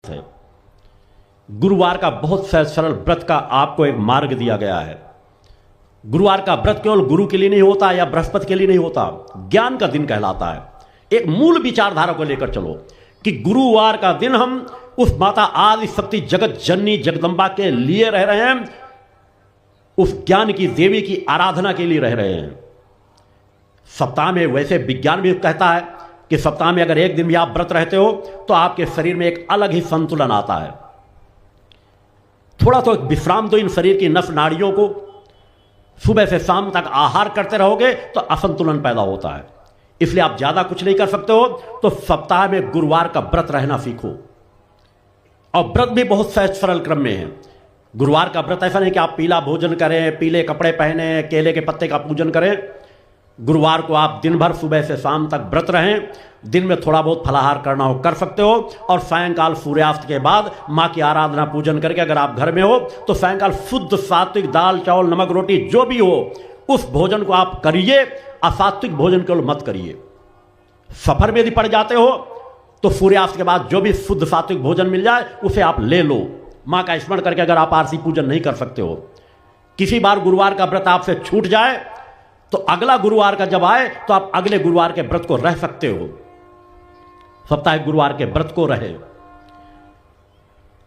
है। गुरुवार का बहुत सहज सरल व्रत का आपको एक मार्ग दिया गया है। गुरुवार का व्रत केवल गुरु के लिए नहीं होता या बृहस्पति के लिए नहीं होता, ज्ञान का दिन कहलाता है। एक मूल विचारधारा को लेकर चलो कि गुरुवार का दिन हम उस माता आदि शक्ति जगत जननी जगदम्बा के लिए रह रहे हैं, उस ज्ञान की देवी की आराधना के लिए रह रहे हैं। सप्ताह में वैसे विज्ञान भी कहता है कि सप्ताह में अगर एक दिन भी आप व्रत रहते हो तो आपके शरीर में एक अलग ही संतुलन आता है। थोड़ा तो विश्राम दो इन शरीर की नस नाड़ियों को। सुबह से शाम तक आहार करते रहोगे तो असंतुलन पैदा होता है, इसलिए आप ज्यादा कुछ नहीं कर सकते हो। तो सप्ताह में गुरुवार का व्रत रहना सीखो। और व्रत भी बहुत सहज सरल क्रम में है। गुरुवार का व्रत ऐसा नहीं कि आप पीला भोजन करें, पीले कपड़े पहने, केले के पत्ते का पूजन करें। गुरुवार को आप दिन भर सुबह से शाम तक व्रत रहें। दिन में थोड़ा बहुत फलाहार करना हो कर सकते हो, और सायंकाल सूर्यास्त के बाद माँ की आराधना पूजन करके अगर आप घर में हो तो सायंकाल शुद्ध सात्विक दाल चावल नमक रोटी जो भी हो उस भोजन को आप करिए। असात्विक भोजन केवल मत करिए। सफर में यदि पड़ जाते हो तो सूर्यास्त के बाद जो भी शुद्ध सात्विक भोजन मिल जाए उसे आप ले लो। माँ का स्मरण करके अगर आप आरसी पूजन नहीं कर सकते हो, किसी बार गुरुवार का व्रत आपसे छूट जाए तो अगला गुरुवार का जब आए तो आप अगले गुरुवार के व्रत को रह सकते हो। सप्ताहिक गुरुवार के व्रत को रहे।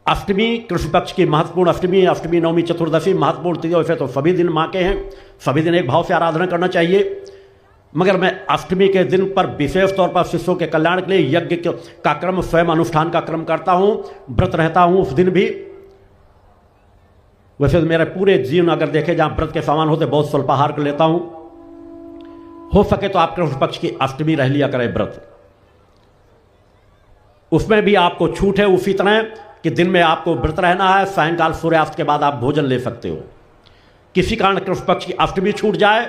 अष्टमी कृष्ण पक्ष की महत्वपूर्ण अष्टमी, अष्टमी नवमी चतुर्दशी महत्वपूर्ण तिथि, वैसे तो सभी दिन माँ के हैं, सभी दिन एक भाव से आराधना करना चाहिए। मगर मैं अष्टमी के दिन पर विशेष तौर पर शिष्यों के कल्याण के लिए यज्ञ का क्रम स्वयं अनुष्ठान का क्रम करता हूं, व्रत रहता हूं उस दिन भी। वैसे तो मेरे पूरे जीवन अगर देखे जहां व्रत के सामान होते बहुत स्वल्पाहार कर लेता हूं। हो सके तो आप कृष्ण पक्ष की अष्टमी रह लिया करें व्रत, उसमें भी आपको छूट है उसी तरह कि दिन में आपको व्रत रहना है, सायंकाल सूर्यास्त के बाद आप भोजन ले सकते हो। किसी कारण कृष्ण पक्ष की अष्टमी छूट जाए,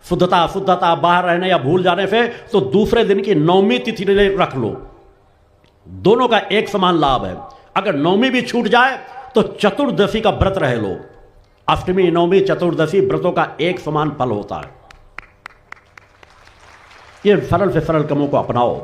शुद्धता अशुद्धता बाहर रहने या भूल जाने से, तो दूसरे दिन की नवमी तिथि रख लो। दोनों का एक समान लाभ है। अगर नवमी भी छूट जाए तो चतुर्दशी का व्रत रह लो। अष्टमी नवमी चतुर्दशी व्रतों का एक समान फल होता है। ये सरल से सरल क्रमों को अपनाओ।